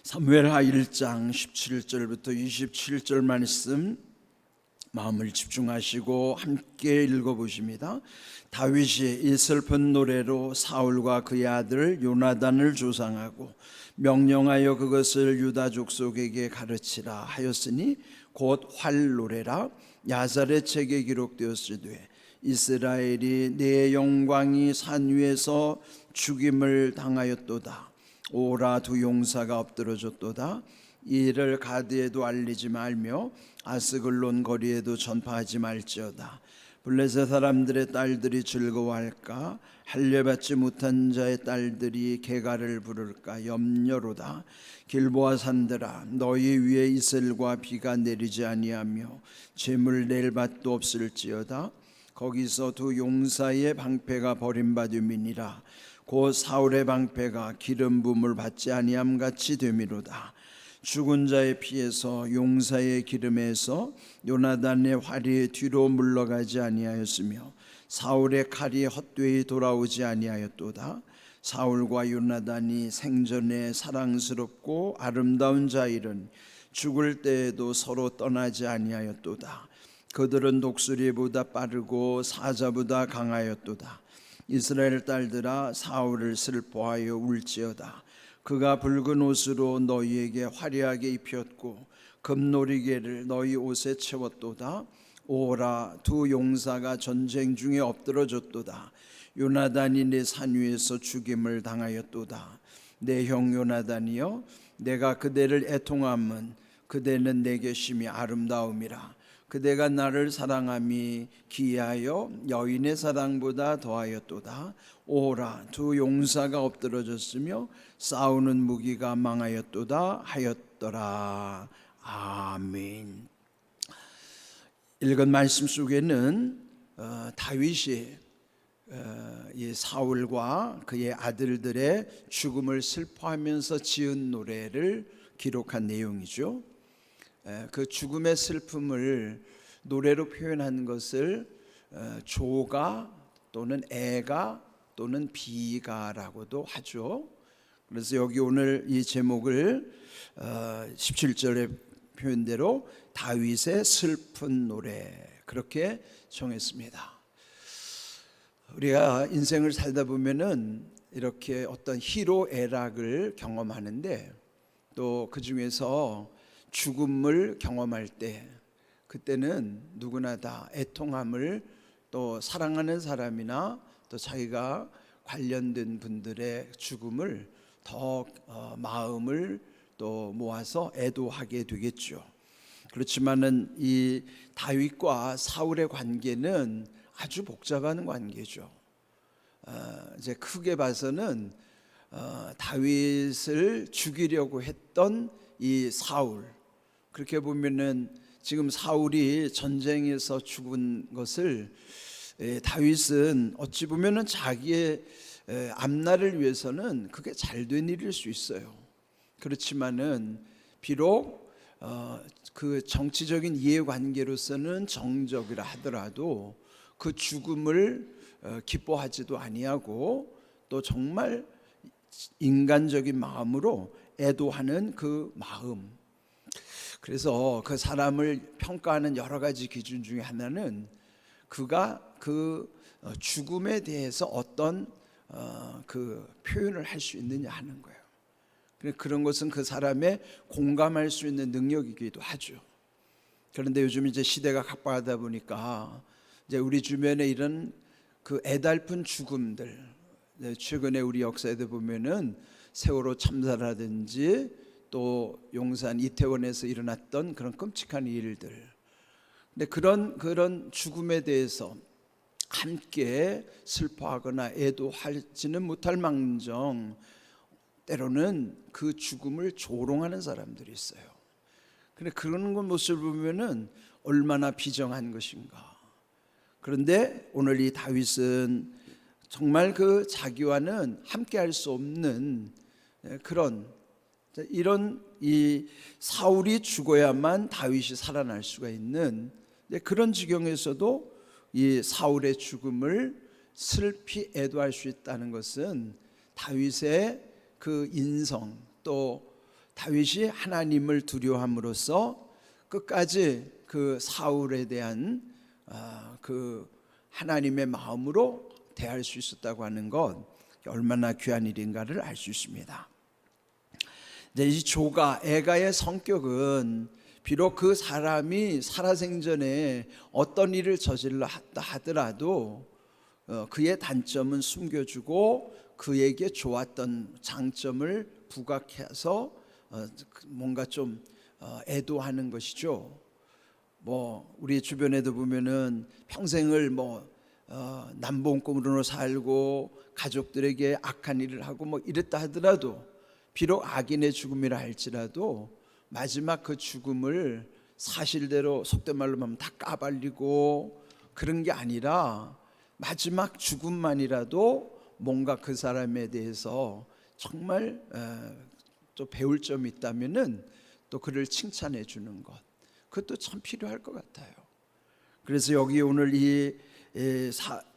사무엘하 1장 17절부터 27절 말씀 마음을 집중하시고 함께 읽어보십니다. 다윗이 이 슬픈 노래로 사울과 그의 아들 요나단을 조상하고 명령하여 그것을 유다 족속에게 가르치라 하였으니 곧 활노래라. 야살의 책에 기록되었으되 이스라엘이 내 영광이 산 위에서 죽임을 당하였도다. 오라, 두 용사가 엎드러졌도다. 이를 가드에도 알리지 말며 아스글론 거리에도 전파하지 말지어다. 블레셋 사람들의 딸들이 즐거워할까? 할례받지 못한 자의 딸들이 개가를 부를까? 염려로다. 길보아 산들아, 너희 위에 이슬과 비가 내리지 아니하며 재물 낼 밭도 없을지어다. 거기서 두 용사의 방패가 버림받음이니라. 곧 사울의 방패가 기름 부음을 받지 아니함 같이 되미로다. 죽은 자의 피에서 용사의 기름에서 요나단의 활이 뒤로 물러가지 아니하였으며 사울의 칼이 헛되이 돌아오지 아니하였도다. 사울과 요나단이 생전에 사랑스럽고 아름다운 자일은 죽을 때에도 서로 떠나지 아니하였도다. 그들은 독수리보다 빠르고 사자보다 강하였도다. 이스라엘 딸들아, 사울을 슬퍼하여 울지어다. 그가 붉은 옷으로 너희에게 화려하게 입혔고 금놀이개를 너희 옷에 채웠도다. 오라, 두 용사가 전쟁 중에 엎드러졌도다. 요나단이 내 산 위에서 죽임을 당하였도다. 내 형 요나단이여, 내가 그대를 애통함은 그대는 내게 심히 아름다움이라. 그대가 나를 사랑함이 기이하여 여인의 사랑보다 더하였도다. 오라, 두 용사가 엎드러졌으며 싸우는 무기가 망하였도다 하였더라. 아멘. 읽은 말씀 속에는 다윗이 이 사울과 그의 아들들의 죽음을 슬퍼하면서 지은 노래를 기록한 내용이죠. 그 죽음의 슬픔을 노래로 표현한 것을 조가 또는 애가 또는 비가라고도 하죠. 그래서 여기 오늘 이 제목을 17절의 표현대로 다윗의 슬픈 노래 그렇게 정했습니다. 우리가 인생을 살다 보면은 이렇게 어떤 희로애락을 경험하는데 또 그 중에서 죽음을 경험할 때 그때는 누구나 다 애통함을 또 사랑하는 사람이나 또 자기가 관련된 분들의 죽음을 더 마음을 또 모아서 애도하게 되겠죠. 그렇지만은 이 다윗과 사울의 관계는 아주 복잡한 관계죠. 이제 크게 봐서는 다윗을 죽이려고 했던 이 사울, 그렇게 보면은 지금 사울이 전쟁에서 죽은 것을 다윗은 어찌 보면은 자기의 앞날을 위해서는 그게 잘된 일일 수 있어요. 그렇지만은 비록 그 정치적인 이해관계로서는 정적이라 하더라도 그 죽음을 기뻐하지도 아니하고 또 정말 인간적인 마음으로 애도하는 그 마음. 그래서 그 사람을 평가하는 여러 가지 기준 중에 하나는 그가 그 죽음에 대해서 어떤 그 표현을 할 수 있느냐 하는 거예요. 그런 것은 그 사람의 공감할 수 있는 능력이기도 하죠. 그런데 요즘 이제 시대가 각박하다 보니까 이제 우리 주변에 이런 그 애달픈 죽음들, 최근에 우리 역사에도 보면은 세월호 참사라든지 또 용산 이태원에서 일어났던 그런 끔찍한 일들, 근데 그런 죽음에 대해서 함께 슬퍼하거나 애도하지는 못할 망정 때로는 그 죽음을 조롱하는 사람들이 있어요. 근데 그런 모습을 보면은 얼마나 비정한 것인가. 그런데 오늘 이 다윗은 정말 그 자기와는 함께할 수 없는 그런 이런 이 사울이 죽어야만 다윗이 살아날 수가 있는 그런 지경에서도 이 사울의 죽음을 슬피 애도할 수 있다는 것은 다윗의 그 인성 또 다윗이 하나님을 두려워함으로써 끝까지 그 사울에 대한 그 하나님의 마음으로 대할 수 있었다고 하는 것, 얼마나 귀한 일인가를 알 수 있습니다. 이제 이 조가 애가의 성격은 비록 그 사람이 살아생전에 어떤 일을 저질렀다 하더라도 그의 단점은 숨겨주고 그에게 좋았던 장점을 부각해서 뭔가 좀 애도하는 것이죠. 뭐 우리 주변에도 보면은 평생을 남봉꾼으로 살고 가족들에게 악한 일을 하고 이랬다 하더라도, 비록 악인의 죽음이라 할지라도 마지막 그 죽음을 사실대로 속된 말로 하면 다 까발리고 그런 게 아니라, 마지막 죽음만이라도 뭔가 그 사람에 대해서 정말 또 배울 점이 있다면은 또 그를 칭찬해 주는 것, 그것도 참 필요할 것 같아요. 그래서 여기 오늘 이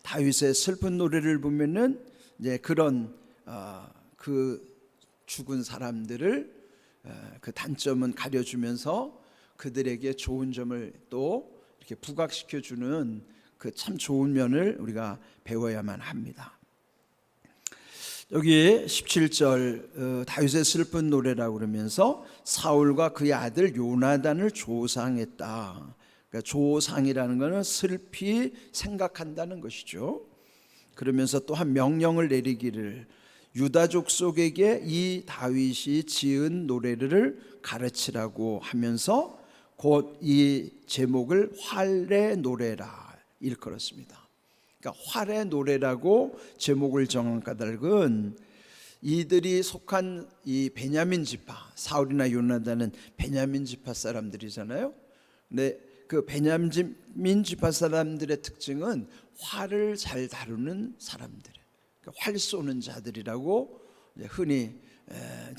다윗의 슬픈 노래를 보면은 이제 그런 그 죽은 사람들을 그 단점은 가려주면서 그들에게 좋은 점을 또 이렇게 부각시켜 주는 그 참 좋은 면을 우리가 배워야만 합니다. 여기 17절 다윗의 슬픈 노래라고 그러면서 사울과 그의 아들 요나단을 조상했다. 그러니까 조상이라는 것은 슬피 생각한다는 것이죠. 그러면서 또한 명령을 내리기를 유다족 속에게 이 다윗이 지은 노래를 가르치라고 하면서 곧 이 제목을 활의 노래라 일컬었습니다. 그러니까 활의 노래라고 제목을 정한 까닭은 이들이 속한 이 베냐민 지파, 사울이나 요나단은 베냐민 지파 사람들이잖아요. 근데 그 베냐민 지파 사람들의 특징은 활을 잘 다루는 사람들이에요. 그러니까 활 쏘는 자들이라고 흔히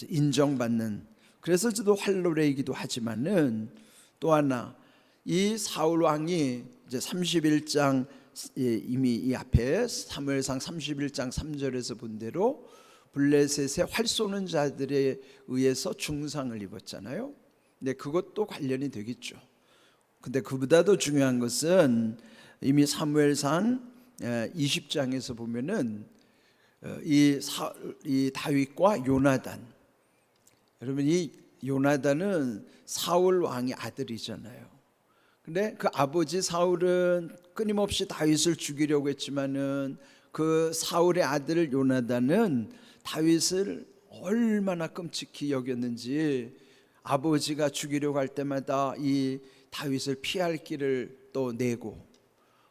인정받는, 그래서 저도 활노래이기도 하지만은 또 하나, 이 사울 왕이 이제 31장 이미 이 앞에 사무엘상 31장 3절에서 본 대로 블레셋의 활 쏘는 자들에 의해서 중상을 입었잖아요. 근데 그것도 관련이 되겠죠. 근데 그보다도 중요한 것은 이미 사무엘상 20장에서 보면은 이 다윗과 요나단, 여러분 이 요나단은 사울 왕의 아들이잖아요. 근데 그 아버지 사울은 끊임없이 다윗을 죽이려고 했지만은 그 사울의 아들 요나단은 다윗을 얼마나 끔찍히 여겼는지 아버지가 죽이려고 할 때마다 이 다윗을 피할 길을 또 내고,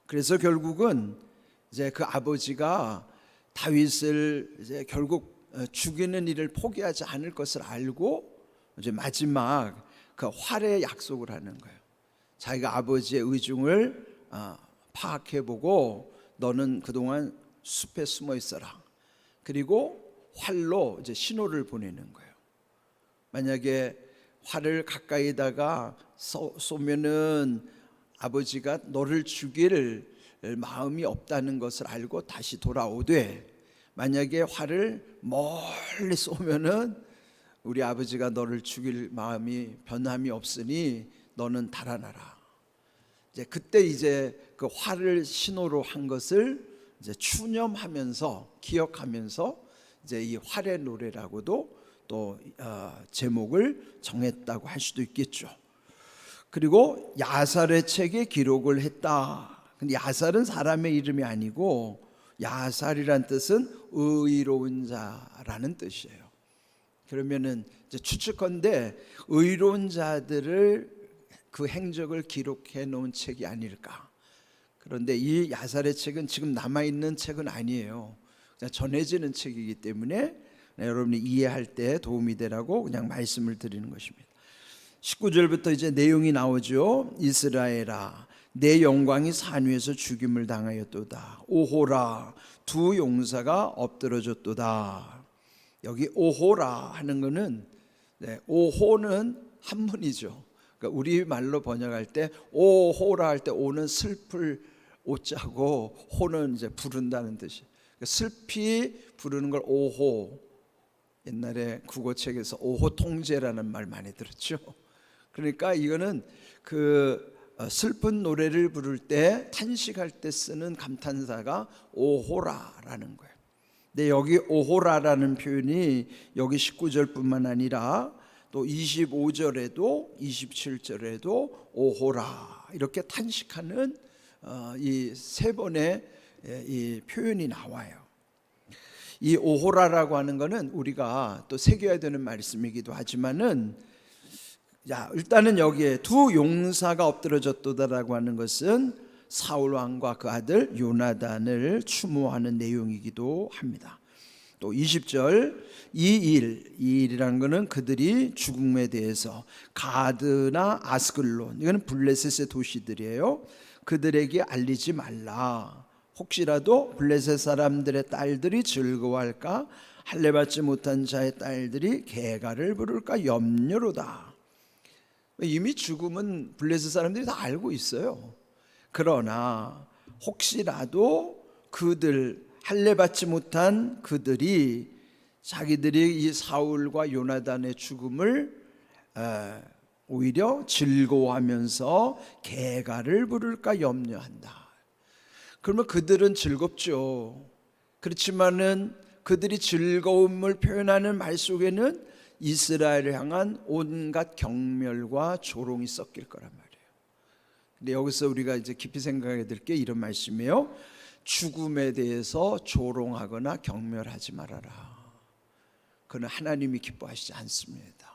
그래서 결국은 이제 그 아버지가 다윗을 이제 결국 죽이는 일을 포기하지 않을 것을 알고 이제 마지막 그 활의 약속을 하는 거예요. 자기가 아버지의 의중을 파악해보고 너는 그동안 숲에 숨어 있어라. 그리고 활로 이제 신호를 보내는 거예요. 만약에 활을 가까이다가 쏘면은 아버지가 너를 죽일 마음이 없다는 것을 알고 다시 돌아오되, 만약에 활을 멀리 쏘면은 우리 아버지가 너를 죽일 마음이 변함이 없으니 너는 달아나라. 이제 그때 이제 그 활을 신호로 한 것을 이제 추념하면서 기억하면서 이제 이 활의 노래라고도 또 제목을 정했다고 할 수도 있겠죠. 그리고 야살의 책에 기록을 했다. 근데 야살은 사람의 이름이 아니고 야살이란 뜻은 의로운 자라는 뜻이에요. 그러면은 이제 추측컨대 의로운 자들을 그 행적을 기록해 놓은 책이 아닐까. 그런데 이 야살의 책은 지금 남아있는 책은 아니에요. 그냥 전해지는 책이기 때문에 여러분이 이해할 때 도움이 되라고 그냥 말씀을 드리는 것입니다. 19절부터 이제 내용이 나오죠. 이스라엘아, 내 영광이 산 위에서 죽임을 당하였도다. 오호라, 두 용사가 엎드러졌도다. 여기 오호라 하는 거는 오호는 한문이죠. 그러니까 우리 말로 번역할 때 오호라 할 때 오는 슬플 오자고 호는 이제 부른다는 뜻이. 그러니까 슬피 부르는 걸 오호. 옛날에 국어책에서 오호통제라는 말 많이 들었죠. 그러니까 이거는 그 슬픈 노래를 부를 때 탄식할 때 쓰는 감탄사가 오호라라는 거예요. 근데 여기 오호라라는 표현이 여기 19절뿐만 아니라 또 25절에도 27절에도 오호라 이렇게 탄식하는 이 세 번의 이 표현이 나와요. 이 오호라라고 하는 것은 우리가 또 새겨야 되는 말씀이기도 하지만은, 일단은 여기에 두 용사가 엎드러졌도다라고 하는 것은 사울 왕과 그 아들 요나단을 추모하는 내용이기도 합니다. 또 20절 이 일이라는 것은 그들이 죽음에 대해서 가드나 아스글론, 이거는 블레셋의 도시들이에요. 그들에게 알리지 말라. 혹시라도 블레셋 사람들의 딸들이 즐거워할까, 할례받지 못한 자의 딸들이 개가를 부를까 염려로다. 이미 죽음은 블레셋 사람들이 다 알고 있어요. 그러나 혹시라도 그들, 할례받지 못한 그들이 자기들이 이 사울과 요나단의 죽음을 오히려 즐거워하면서 개가를 부를까 염려한다. 그러면 그들은 즐겁죠. 그렇지만은 그들이 즐거움을 표현하는 말 속에는 이스라엘을 향한 온갖 경멸과 조롱이 섞일 거란 말이에요. 근데 여기서 우리가 이제 깊이 생각해야 될 게 이런 말씀이에요. 죽음에 대해서 조롱하거나 경멸하지 말아라. 그는 하나님이 기뻐하시지 않습니다.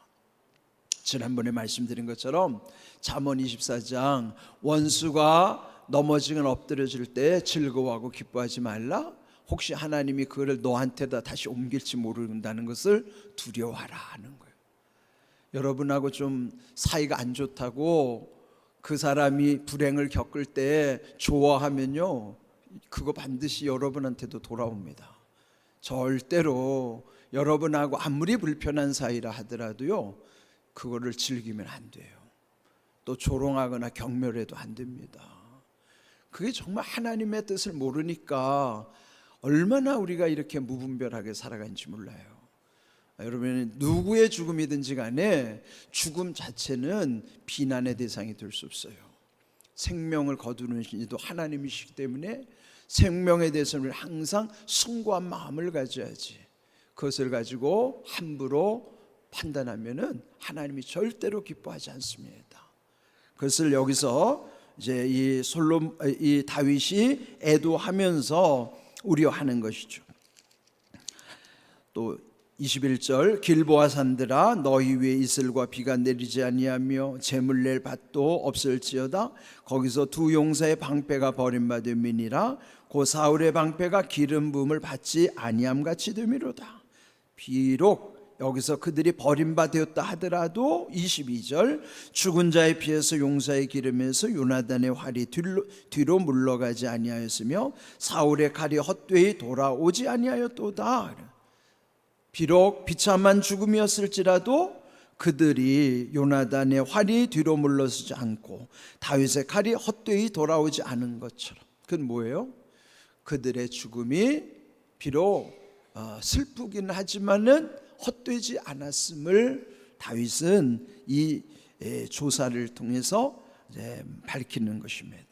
지난번에 말씀드린 것처럼 잠언 24장 원수가 넘어지거나 엎드려질 때 즐거워하고 기뻐하지 말라. 혹시 하나님이 그를 너한테다 다시 옮길지 모른다는 것을 두려워하라 하는 거예요. 여러분하고 좀 사이가 안 좋다고 그 사람이 불행을 겪을 때 좋아하면요, 그거 반드시 여러분한테도 돌아옵니다. 절대로 여러분하고 아무리 불편한 사이라 하더라도요, 그거를 즐기면 안 돼요. 또 조롱하거나 경멸해도 안 됩니다. 그게 정말 하나님의 뜻을 모르니까 얼마나 우리가 이렇게 무분별하게 살아가는지 몰라요. 여러분, 누구의 죽음이든지 간에 죽음 자체는 비난의 대상이 될 수 없어요. 생명을 거두는 신이도 하나님이시기 때문에 생명에 대해서는 항상 숭고한 마음을 가져야지. 그것을 가지고 함부로 판단하면은 하나님이 절대로 기뻐하지 않습니다. 그것을 여기서 이제 이 다윗이 애도하면서 우려하는 것이죠. 또 21절 길보아 산들아 너희 위에 이슬과 비가 내리지 아니하며 재물 낼 밭도 없을지어다. 거기서 두 용사의 방패가 버림받음이니라. 고 사울의 방패가 기름 부음을 받지 아니함 같이 됨이로다. 비록 여기서 그들이 버림받았다 하더라도 22절 죽은 자의 피에서 용사의 기름에서 요나단의 활이 뒤로 물러가지 아니하였으며 사울의 칼이 헛되이 돌아오지 아니하였도다. 비록 비참한 죽음이었을지라도 그들이 요나단의 활이 뒤로 물러서지 않고 다윗의 칼이 헛되이 돌아오지 않은 것처럼, 그건 뭐예요? 그들의 죽음이 비록 슬프긴 하지만은 헛되지 않았음을 다윗은 이 조사를 통해서 밝히는 것입니다.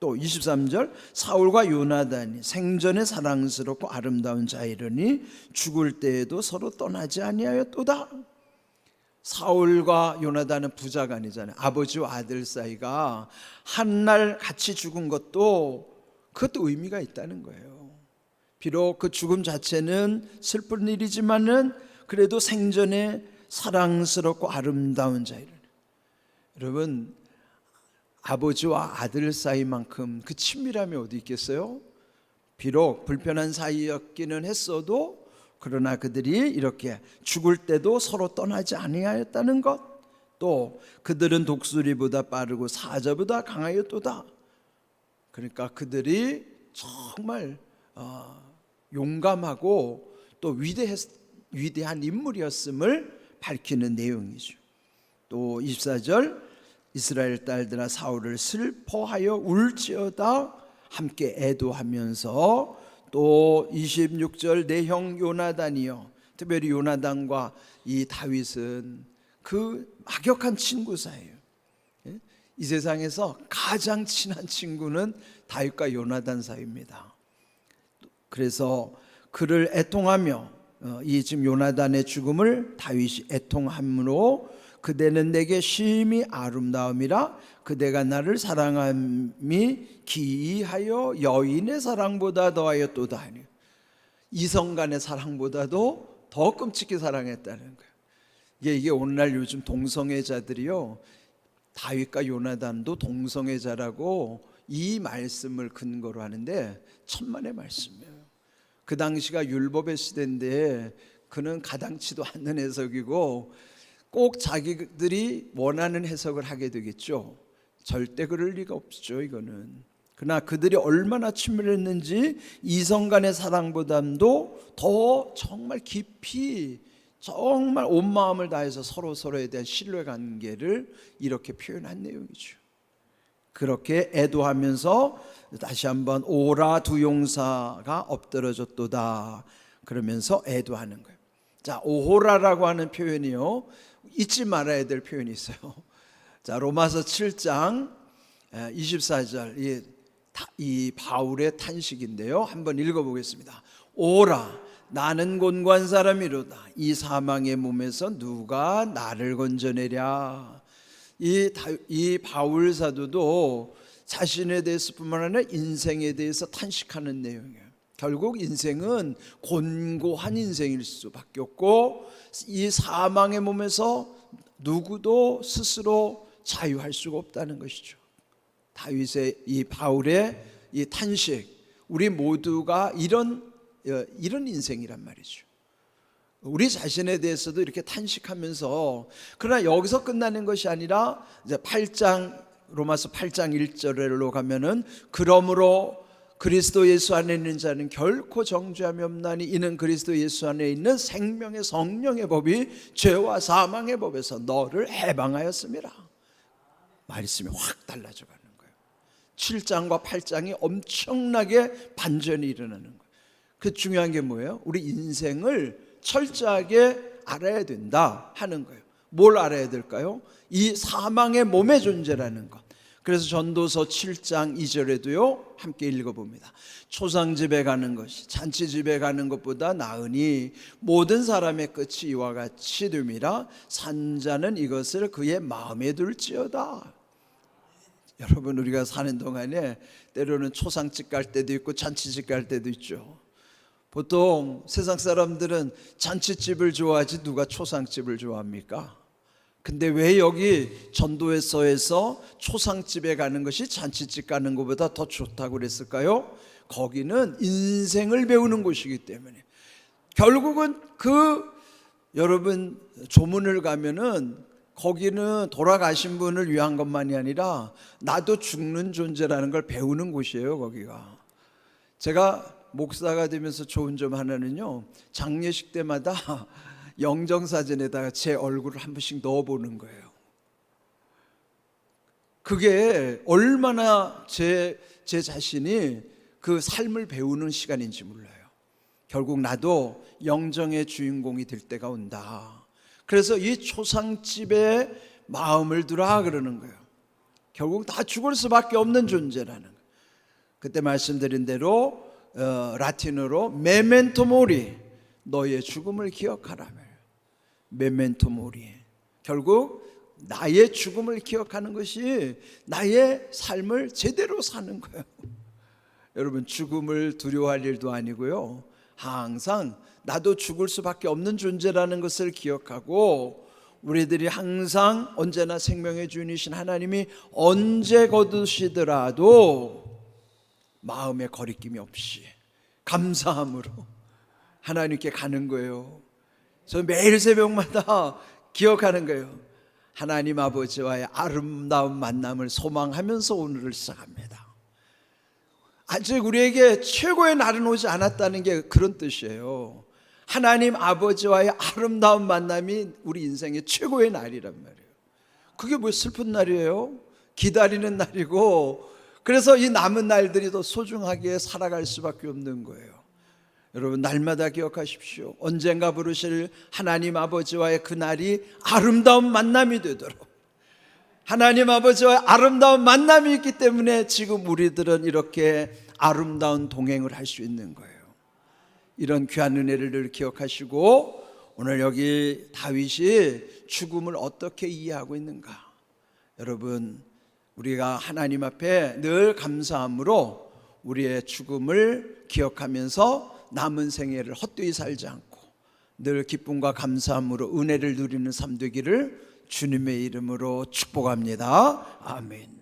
또 23절 사울과 요나단이 생전에 사랑스럽고 아름다운 자이러니 죽을 때에도 서로 떠나지 아니하였도다. 사울과 요나단은 부자간이잖아요. 아버지와 아들 사이가 한날 같이 죽은 것도 그것도 의미가 있다는 거예요. 비록 그 죽음 자체는 슬픈 일이지만은 그래도 생전에 사랑스럽고 아름다운 자이러니. 여러분, 아버지와 아들 사이만큼 그 친밀함이 어디 있겠어요? 비록 불편한 사이였기는 했어도 그러나 그들이 이렇게 죽을 때도 서로 떠나지 아니하였다는 것, 또 그들은 독수리보다 빠르고 사자보다 강하였도다. 그러니까 그들이 정말 용감하고 또 위대한 인물이었음을 밝히는 내용이죠. 또 24절 이스라엘 딸들아 사울을 슬퍼하여 울지어다 함께 애도하면서, 또 26절 내 형 요나단이여 특별히 요나단과 이 다윗은 그 막역한 친구 사이예요. 이 세상에서 가장 친한 친구는 다윗과 요나단 사이입니다. 그래서 그를 애통하며 이 지금 요나단의 죽음을 다윗이 애통함으로 그대는 내게 심히 아름다움이라 그대가 나를 사랑함이 기이하여 여인의 사랑보다 더하여 또다 하니, 이성 간의 사랑보다도 더 끔찍히 사랑했다는 거예요. 이게 오늘날 요즘 동성애자들이요, 다윗과 요나단도 동성애자라고 이 말씀을 근거로 하는데 천만의 말씀이에요. 그 당시가 율법의 시대인데 그는 가당치도 않는 해석이고 꼭 자기들이 원하는 해석을 하게 되겠죠. 절대 그럴 리가 없죠, 이거는. 그러나 그들이 얼마나 친밀했는지 이성 간의 사랑보다도 더 정말 깊이, 정말 온 마음을 다해서 서로에 대한 신뢰관계를 이렇게 표현한 내용이죠. 그렇게 애도하면서 다시 한번 오라 두 용사가 엎드러졌도다 그러면서 애도하는 거예요. 자, 오호라라고 하는 표현이요, 잊지 말아야 될 표현이 있어요. 자, 로마서 7장 24절, 이 바울의 탄식인데요, 한번 읽어보겠습니다. 오라, 나는 곤고한 사람이로다. 이 사망의 몸에서 누가 나를 건져내랴. 이 바울 사도도 자신에 대해서 뿐만 아니라 인생에 대해서 탄식하는 내용이에요. 결국 인생은 곤고한 인생일 수밖에 없고 이 사망의 몸에서 누구도 스스로 자유할 수가 없다는 것이죠. 다윗의 이 바울의 이 탄식, 우리 모두가 이런 인생이란 말이죠. 우리 자신에 대해서도 이렇게 탄식하면서, 그러나 여기서 끝나는 것이 아니라 이제 8장, 로마서 8장 1절로 가면은 그러므로 그리스도 예수 안에 있는 자는 결코 정죄함이 없나니 이는 그리스도 예수 안에 있는 생명의 성령의 법이 죄와 사망의 법에서 너를 해방하였음이라. 말씀이 확 달라져 가는 거예요. 7장과 8장이 엄청나게 반전이 일어나는 거예요. 그 중요한 게 뭐예요? 우리 인생을 철저하게 알아야 된다 하는 거예요. 뭘 알아야 될까요? 이 사망의 몸의 존재라는 것. 그래서 전도서 7장 2절에도요 함께 읽어봅니다. 초상집에 가는 것이 잔치집에 가는 것보다 나으니 모든 사람의 끝이 이와 같이 됨이라 산자는 이것을 그의 마음에 둘지어다. 여러분, 우리가 사는 동안에 때로는 초상집 갈 때도 있고 잔치집 갈 때도 있죠. 보통 세상 사람들은 잔치집을 좋아하지 누가 초상집을 좋아합니까? 근데 왜 여기 전도서에서 초상집에 가는 것이 잔치집 가는 것보다 더 좋다고 그랬을까요? 거기는 인생을 배우는 곳이기 때문에. 결국은 여러분 조문을 가면은 거기는 돌아가신 분을 위한 것만이 아니라 나도 죽는 존재라는 걸 배우는 곳이에요, 거기가. 제가 목사가 되면서 좋은 점 하나는요, 장례식 때마다 영정사진에다가 제 얼굴을 한 번씩 넣어보는 거예요. 그게 얼마나 제 자신이 그 삶을 배우는 시간인지 몰라요. 결국 나도 영정의 주인공이 될 때가 온다. 그래서 이 초상집에 마음을 두라 그러는 거예요. 결국 다 죽을 수밖에 없는 존재라는 거예요. 그때 말씀드린 대로 라틴어로 메멘토 모리, 너의 죽음을 기억하라며. 메멘토 모리, 결국 나의 죽음을 기억하는 것이 나의 삶을 제대로 사는 거예요. 여러분, 죽음을 두려워할 일도 아니고요, 항상 나도 죽을 수밖에 없는 존재라는 것을 기억하고 우리들이 항상 언제나 생명의 주인이신 하나님이 언제 거두시더라도 마음의 거리낌이 없이 감사함으로 하나님께 가는 거예요. 저는 매일 새벽마다 기억하는 거예요. 하나님 아버지와의 아름다운 만남을 소망하면서 오늘을 시작합니다. 아직 우리에게 최고의 날은 오지 않았다는 게 그런 뜻이에요. 하나님 아버지와의 아름다운 만남이 우리 인생의 최고의 날이란 말이에요. 그게 뭐 슬픈 날이에요? 기다리는 날이고, 그래서 이 남은 날들이 더 소중하게 살아갈 수밖에 없는 거예요. 여러분 날마다 기억하십시오. 언젠가 부르실 하나님 아버지와의 그 날이 아름다운 만남이 되도록, 하나님 아버지와의 아름다운 만남이 있기 때문에 지금 우리들은 이렇게 아름다운 동행을 할 수 있는 거예요. 이런 귀한 은혜를 늘 기억하시고, 오늘 여기 다윗이 죽음을 어떻게 이해하고 있는가, 여러분 우리가 하나님 앞에 늘 감사함으로 우리의 죽음을 기억하면서 남은 생애를 헛되이 살지 않고 늘 기쁨과 감사함으로 은혜를 누리는 삶 되기를 주님의 이름으로 축복합니다. 아멘.